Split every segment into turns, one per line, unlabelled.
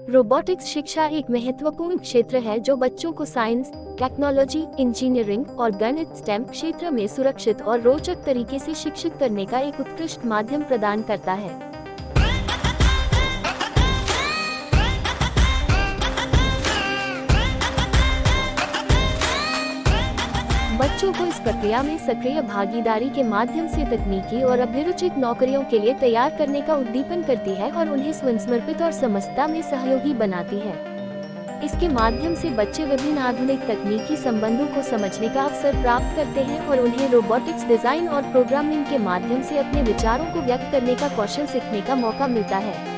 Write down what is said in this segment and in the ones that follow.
Robotics शिक्षा एक महत्वपूर्ण क्षेत्र है जो बच्चों को साइंस, टेक्नोलॉजी, इंजीनियरिंग और गणित स्टेम क्षेत्र में सुरक्षित और रोचक तरीके से शिक्षित करने का एक उत्कृष्ट माध्यम प्रदान करता है। बच्चों को इस प्रक्रिया में सक्रिय भागीदारी के माध्यम से तकनीकी और अभिरुचिक नौकरियों के लिए तैयार करने का उद्दीपन करती है और उन्हें स्वयंसमर्पित और समस्या में सहयोगी बनाती है। इसके माध्यम से बच्चे विभिन्न आधुनिक तकनीकी संबंधों को समझने का अवसर प्राप्त करते हैं और उन्हें रोबोटिक्स डिजाइन और प्रोग्रामिंग के माध्यम से अपने विचारों को व्यक्त करने का कौशल सीखने का मौका मिलता है।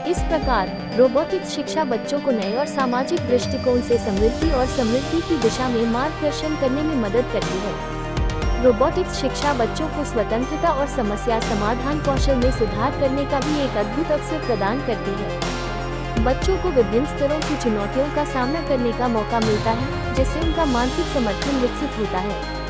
इस प्रकार रोबोटिक्स शिक्षा बच्चों को नए और सामाजिक दृष्टिकोण से समृद्धि की दिशा में मार्गदर्शन करने में मदद करती है। रोबोटिक्स शिक्षा बच्चों को स्वतंत्रता और समस्या समाधान कौशल में सुधार करने का भी एक अद्भुत अवसर प्रदान करती है। बच्चों को विभिन्न स्तरों की चुनौतियों का सामना करने का मौका मिलता है, जिससे उनका मानसिक समर्थन विकसित होता है।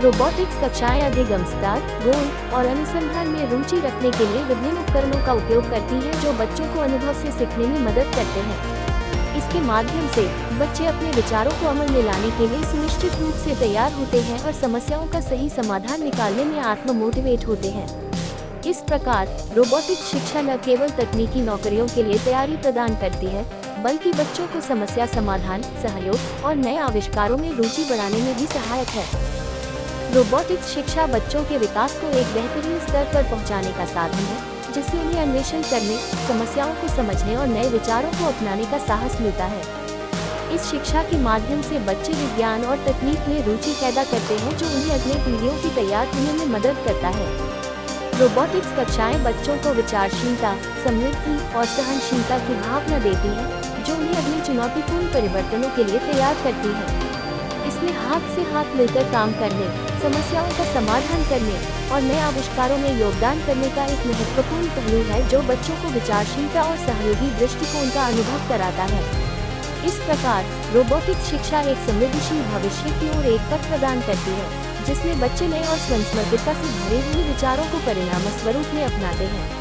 रोबोटिक्स कक्षाएं अधिक विस्तार, गोल और अनुसंधान में रुचि रखने के लिए विभिन्न उपकरणों का उपयोग करती हैं जो बच्चों को अनुभव से सीखने में मदद करते हैं। इसके माध्यम से बच्चे अपने विचारों को अमल में लाने के लिए सुनिश्चित रूप से तैयार होते हैं और समस्याओं का सही समाधान निकालने में आत्म मोटिवेट होते हैं। इस प्रकार रोबोटिक्स शिक्षा न केवल तकनीकी नौकरियों के लिए तैयारी प्रदान करती है, बल्कि बच्चों को समस्या समाधान, सहयोग और नए आविष्कारों में रुचि बढ़ाने में भी सहायक है। रोबोटिक्स शिक्षा बच्चों के विकास को एक बेहतरीन स्तर पर पहुंचाने का साधन है, जिससे उन्हें अन्वेषण करने, समस्याओं को समझने और नए विचारों को अपनाने का साहस मिलता है। इस शिक्षा के माध्यम से बच्चे विज्ञान और तकनीक में रुचि पैदा करते हैं, जो उन्हें अगले पीढ़ियों की तैयार होने में मदद करता है। रोबोटिक्स कक्षाएं बच्चों को विचारशीलता, समृद्धि और सहनशीलता की भावना देती हैं, जो उन्हें अगले चुनौतीपूर्ण परिवर्तनों के लिए तैयार करती है। इसमें हाथ से हाथ मिलकर काम करने, समस्याओं का समाधान करने और नए आविष्कारों में योगदान करने का एक महत्वपूर्ण पहलू है, जो बच्चों को विचारशीलता और सहयोगी दृष्टिकोण का अनुभव कराता है। इस प्रकार रोबोटिक्स शिक्षा एक समृद्धिशील भविष्य की ओर एक पथ प्रदान करती है, जिसमें बच्चे नए और स्वयंसमर्पितता से भरे हुए विचारों को परिणाम स्वरूप में अपनाते हैं।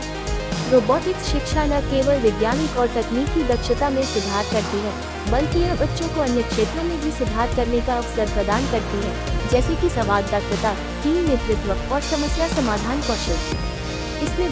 रोबोटिक्स शिक्षा न केवल वैज्ञानिक और तकनीकी दक्षता में सुधार करती है, बल्कि यह बच्चों को अन्य क्षेत्रों में भी सुधार करने का अवसर प्रदान करती है, जैसे कि संवाददाता, टीम नेतृत्व और समस्या समाधान कौशल। इसमें